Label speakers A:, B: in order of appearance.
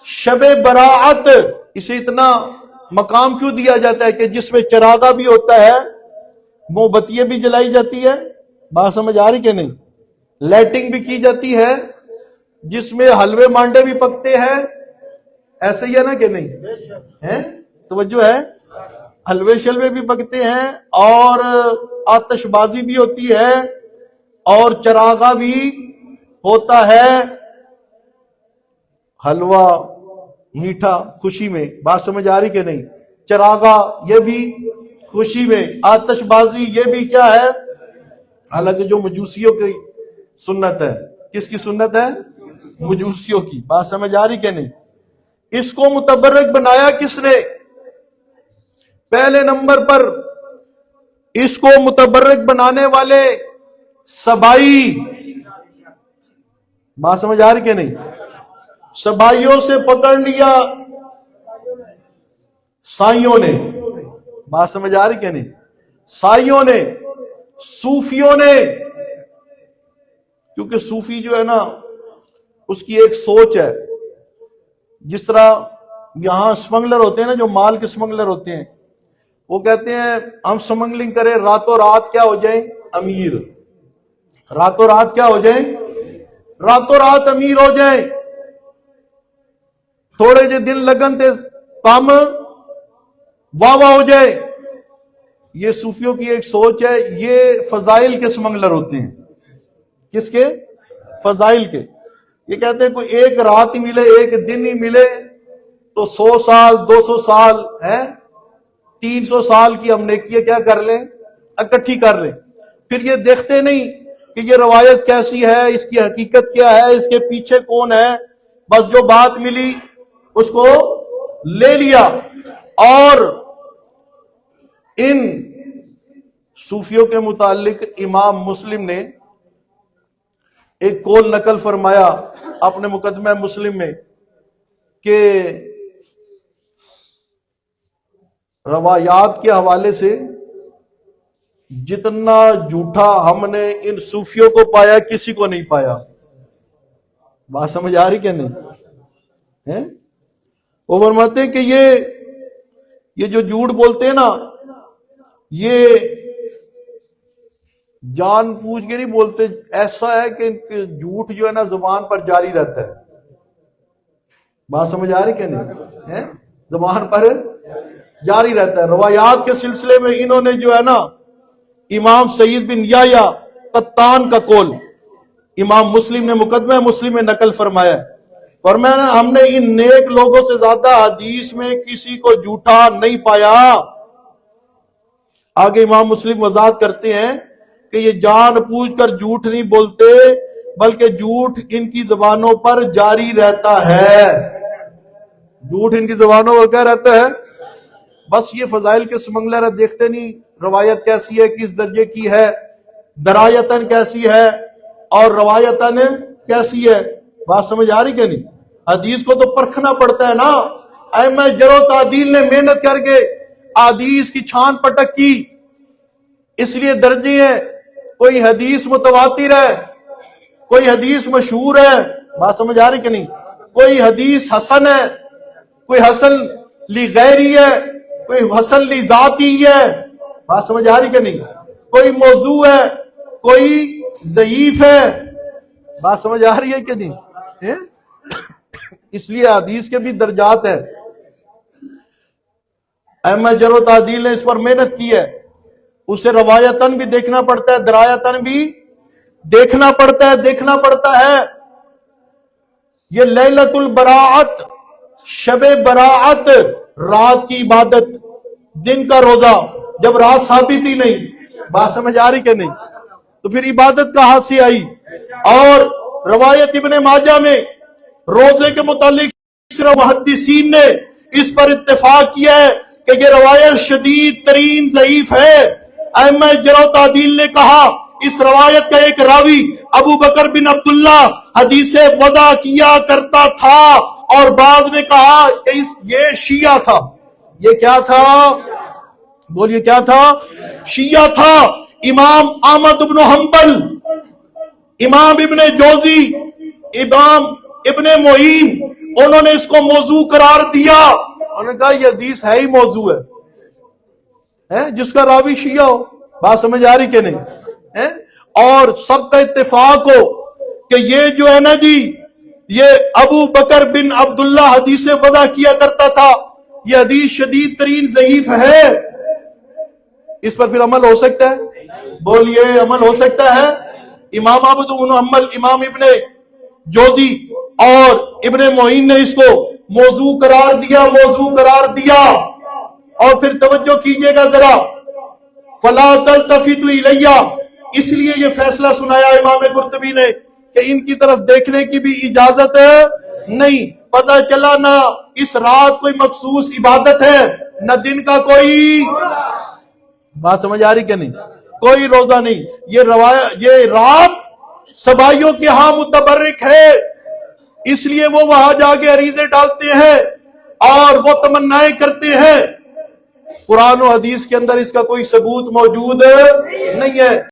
A: شب براعت اسے اتنا مقام کیوں دیا جاتا ہے کہ جس میں چراغا بھی ہوتا ہے، موم بتیاں بھی جلائی جاتی ہے، بات سمجھ آ رہی کہ نہیں، لائٹنگ بھی کی جاتی ہے، جس میں حلوے مانڈے بھی پکتے ہیں، ایسے ہی ہے نا کہ نہیں ہے؟ توجہ ہے، حلوے شلوے بھی پکتے ہیں اور آتش بازی بھی ہوتی ہے اور چراغا بھی ہوتا ہے، حلوہ میٹھا خوشی میں، بات سمجھ آ رہی کہ نہیں، چراغا یہ بھی خوشی میں، آتش بازی یہ بھی کیا ہے، حالانکہ جو مجوسیوں کی سنت ہے، کس کی سنت ہے؟ مجوسیوں کی، بات سمجھ آ رہی کہ نہیں۔ اس کو متبرک بنایا کس نے؟ پہلے نمبر پر اس کو متبرک بنانے والے سبائی، بات سمجھ آ رہی کہ نہیں، سبائیوں سے پکڑ لیا سائیوں نے، بات سمجھ آ رہی کہ نہیں، سائیوں نے، صوفیوں نے، کیونکہ صوفی جو ہے نا اس کی ایک سوچ ہے، جس طرح یہاں سمگلر ہوتے ہیں نا، جو مال کے سمگلر ہوتے ہیں، وہ کہتے ہیں ہم سمگلنگ کریں راتوں رات کیا ہو جائیں امیر، راتوں رات کیا ہو جائیں، راتوں رات امیر ہو جائیں، تھوڑے جو دن لگن تے کام واہ واہ ہو جائے۔ یہ صوفیوں کی ایک سوچ ہے، یہ فضائل کے سمگلر ہوتے ہیں، کس کے؟ فضائل کے۔ یہ کہتے ہیں کوئی ایک رات ہی ملے، ایک دن ہی ملے تو 100 سال 200 سال ہے، 300 سال کی ہم نیکیاں کیا کر لیں، اکٹھی کر لیں۔ پھر یہ دیکھتے نہیں کہ یہ روایت کیسی ہے، اس کی حقیقت کیا ہے، اس کے پیچھے کون ہے، بس جو بات ملی اس کو لے لیا۔ اور ان صوفیوں کے متعلق امام مسلم نے ایک قول نقل فرمایا اپنے مقدمہ مسلم میں کہ روایات کے حوالے سے جتنا جھوٹا ہم نے ان صوفیوں کو پایا کسی کو نہیں پایا، بات سمجھ آ رہی کہ نہیں؟ وہ فرماتے ہیں کہ یہ جو جھوٹ بولتے ہیں نا، یہ جان پوچھ کے نہیں بولتے، ایسا ہے کہ جھوٹ جو ہے نا زبان پر جاری رہتا ہے، بات سمجھ آ رہی کہ نہیں، زبان پر جاری رہتا ہے۔ روایات کے سلسلے میں انہوں نے جو ہے نا امام سعید بن یحییٰ قطان کا قول امام مسلم نے مقدمہ مسلم میں نقل فرمایا، فرمایا ہم نے ان نیک لوگوں سے زیادہ حدیث میں کسی کو جھوٹا نہیں پایا۔ آگے امام مسلم وضاحت کرتے ہیں کہ یہ جان پوچھ کر جھوٹ نہیں بولتے، بلکہ جھوٹ ان کی زبانوں پر جاری رہتا ہے، جھوٹ ان کی زبانوں پر کیا رہتا ہے، بس یہ فضائل کے سمگلر ہے، دیکھتے نہیں روایت کیسی ہے، کس درجے کی ہے، درایتن کیسی ہے اور روایتن کیسی ہے، بات سمجھ آ رہی کہ نہیں۔ حدیث کو تو پرکھنا پڑتا ہے نا، ائمہ جرح و تعدیل نے محنت کر کے حدیث کی چھان پٹک کی، اس لیے درجے ہیں، کوئی حدیث متواتر ہے، کوئی حدیث مشہور ہے، بات سمجھ آ رہی کہ نہیں، کوئی حدیث حسن ہے، کوئی حسن لغیری ہے، کوئی حسن لذاتی ہے، بات سمجھ آ رہی کہ نہیں، کوئی موضوع ہے، کوئی ضعیف ہے، بات سمجھ آ رہی ہے کہ نہیں۔ اس لیے حدیث کے بھی درجات ہیں، ائمہ جرح و تعدیل نے اس پر محنت کی ہے، اسے روایتاً بھی دیکھنا پڑتا ہے، درایتاً بھی دیکھنا پڑتا ہے۔ یہ لیلۃ البراعت، شب براعت، رات کی عبادت، دن کا روزہ، جب رات ثابت ہی نہیں، بات سمجھ آ رہی کہ نہیں، تو پھر عبادت کہاں سے آئی۔ اور روایت ابن ماجہ میں روزے کے متعلق صرف محدثین نے اس پر اتفاق کیا ہے کہ یہ روایت شدید ترین ضعیف ہے۔ ائمہ جرح و تعدیل نے کہا اس روایت کا ایک راوی ابو بکر بن عبداللہ حدیث وضع کیا کرتا تھا، اور بعض نے کہا کہ یہ شیعہ تھا۔ یہ کیا تھا؟ بولیے کیا تھا؟ شیعہ تھا۔ امام احمد بن حنبل، امام ابن جوزی، امام ابن معین انہوں نے اس کو موضوع قرار دیا. انہوں نے کہا یہ حدیث ہے ہی موضوع ہے جس کا راوی شیعہ ہو. بات سمجھ آ رہی کہ نہیں؟ اور سب کا اتفاق ہو کہ یہ جو ہے نا جی یہ ابو بکر بن عبداللہ حدیث وضع کیا کرتا تھا، یہ حدیث شدید ترین ضعیف ہے. اس پر پھر عمل ہو سکتا ہے؟ بولیے عمل ہو سکتا ہے؟ امام احمد بن حنبل، امام ابن جوزی اور ابن معین نے اس کو موضوع قرار دیا. اور پھر توجہ کیجئے گا ذرا، فلا تلتفتوا الیہ، اس لیے یہ فیصلہ سنایا امام قرطبی نے کہ ان کی طرف دیکھنے کی بھی اجازت نہیں. پتہ چلا نہ اس رات کوئی مخصوص عبادت ہے نہ دن کا کوئی. بات سمجھ آ رہی کہ نہیں؟ کوئی روزہ نہیں. یہ رات سبائیوں کے ہاں متبرک ہے، اس لیے وہ وہاں جا کے عریضے ڈالتے ہیں اور وہ تمنائیں کرتے ہیں. قرآن و حدیث کے اندر اس کا کوئی ثبوت موجود نہیں ہے.